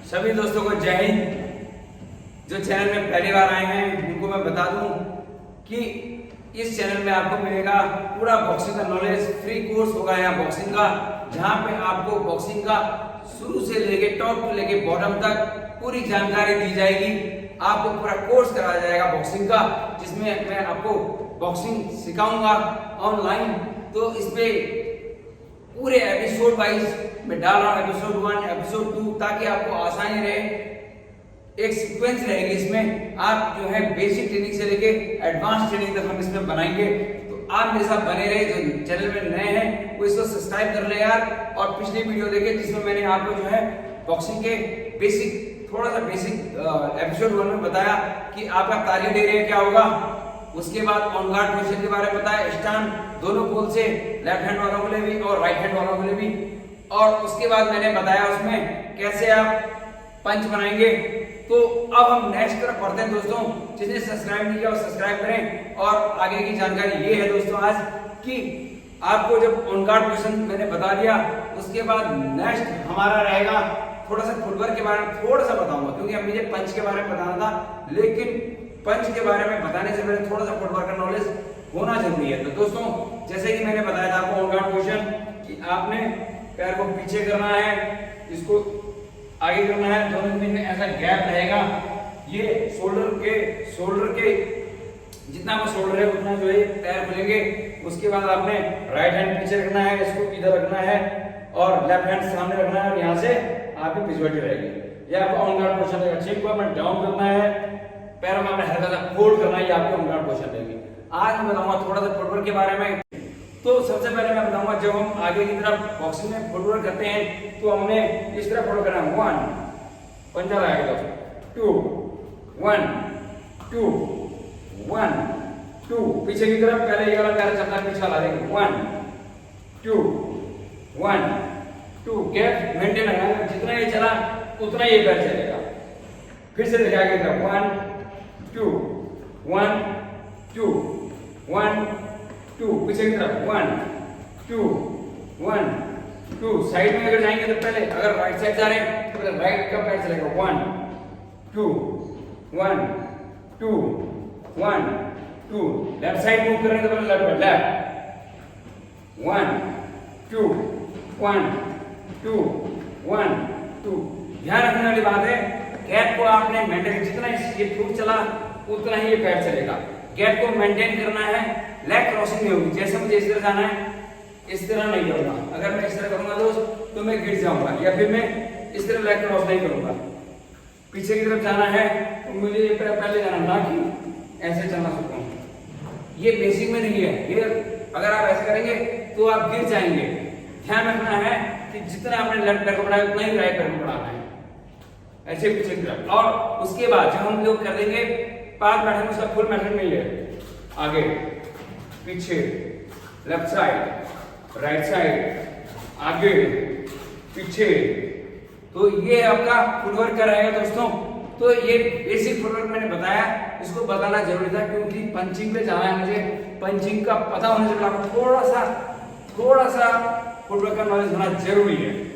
सभी दोस्तों को जय हिंद। जो चैनल में पहली बार आए हैं उनको मैं बता दूं कि इस चैनल में आपको मिलेगा पूरा बॉक्सिंग का नॉलेज। फ्री कोर्स होगा यहाँ बॉक्सिंग का, जहाँ पे आपको बॉक्सिंग का शुरू से लेके टॉप टू लेके बॉटम तक पूरी जानकारी दी जाएगी। आपको पूरा कोर्स कराया जाएगा बॉक्सिंग का, जिसमें मैं आपको बॉक्सिंग सिखाऊंगा ऑनलाइन। तो इसपे पूरे एपिसोड वाइज मैं डाल रहा हूँ, एपिसोड 1 एपिसोड 2, ताकि आपको आसानी रहे। एक सीक्वेंस रहेगी इसमें, आप जो है बेसिक ट्रेनिंग से लेके एडवांस ट्रेनिंग तक हम इसमें बनाएंगे। तो आप मेरे साथ बने रहे। जो चैनल में नए हैं वो इसको सब्सक्राइब कर ले यार, और पिछली वीडियो देखे जिसमें मैंने आपको जो है बॉक्सिंग के बेसिक थोड़ा सा बेसिक एपिसोड 1 में बताया कि आपका ताली दे रहे क्या होगा। उसके बाद ऑन गार्ड पोजीशन के बारे में बताया, स्टैंड दोनों पोल से, लेफ्ट हैंड वालों के लिए भी और राइट हैंड वालों के लिए भी। और उसके बाद मैंने बताया उसमें कैसे आप पंच बनाएंगे। तो अब हम नेक्स्ट तरफ बढ़ते हैं दोस्तों। जिसने सब्सक्राइब नहीं किया वो सब्सक्राइब करें। और आगे की जानकारी ये है दोस्तों आज कि आपको जब ऑन गार्ड पोजीशन मैंने बता दिया, उसके बाद नेक्स्ट हमारा रहेगा थोड़ा सा फुटवर्क के बारे में थोड़ा सा बताऊंगा, क्योंकि अब मुझे पंच के बारे में बताना था, लेकिन पंच के बारे में बताने से पहले थोड़ा सा फुटवर्क का नॉलेज होना जरूरी है। तो दोस्तों जैसे कि मैंने बताया था आपको ऑन गार्ड पोजीशन कि आपने पैर को पीछे करना है, इसको आगे करना है, दोनों के बीच में ऐसा गैप रहेगा। ये शोल्डर के जितना वो शोल्डर है उतना जो है पैर खुलेंगे। उसके बाद आपने राइट हैंड पीछे रखना है, इसको इधर रखना है, और लेफ्ट हैंड सामने रखना है, और यहाँ से आपकी पिछवाटी रहेगी। ये आपका ऑन गार्ड पोजीशन रहेगा। चेन को आपने डाउन करना है, पैरों में आपने हल्का सा फोल्ड करना है, ये आपकी ऑन गार्ड पोजीशन रहेगी। आज मैं बताऊंगा थोड़ा सा फुटवर्क के बारे में। तो सबसे पहले मैं बताऊंगा, जब हम आगे की तरफ बॉक्सिंग में फुटवर्क करते हैं तो हमने इस तरह फुटवर्क करना है। 1 पंजा लगाएगा, 2 1 2 1 2, पीछे की तरफ पहले ये वाला पैर चलता है, पीछे वाला देंगे 1 2 1 2, गैप मेंटेन रखना है। जितना ये चला उतना ये पैर चलेगा। फिर से दिखाएगा 1 2 1 2 1 2, पीछे की तरफ 1 2 1 2। साइड में अगर जाएंगे तो पहले अगर राइट साइड जा रहे हैं तो राइट का पैर चलेगा 1 2 1 2 1 2। लेफ्ट साइड मूव कर रहे हैं तो पहले लेफ्ट 1 2 1 2 1 2। ध्यान रखने वाली बात है, गैप को आपने मेंटेन, जितना ये फुट चला उतना ही ये पैर चलेगा। गैप को मेंटेन करना है, लेग क्रॉसिंग नहीं होगी। जैसे मुझे इस तरह जाना है इस तरह नहीं करूंगा। अगर मैं इस तरह करूंगा दोस्त तो मैं गिर जाऊंगा, या फिर मैं इस तरह लेग क्रॉस नहीं करूंगा। पीछे की तरफ जाना है तो मुझे ये पहले जाना, ना कि ऐसे चलना सकूं। ये बेसिक में नहीं है। ये अगर आप ऐसे करेंगे तो आप गिर जाएंगे। ध्यान रखना है कि जितना आपने लेफ्ट पैर को बढ़ाया उतना ही राइट पैर को बढ़ाना है, ऐसे पीछे की तरफ। और उसके बाद जब हम लोग कर देंगे पाथ मैथड में, उसका फुल मैथड में है आगे पीछे, लेफ्ट साइड राइट साइड, आगे पीछे। तो ये आपका फुटवर्क का रहेगा दोस्तों। तो ये बेसिक फुटवर्क मैंने बताया, इसको बताना जरूरी था क्योंकि पंचिंग पे जाना है मुझे। पंचिंग का पता होने से आपको थोड़ा सा फुटवर्क का नॉलेज होना जरूरी है।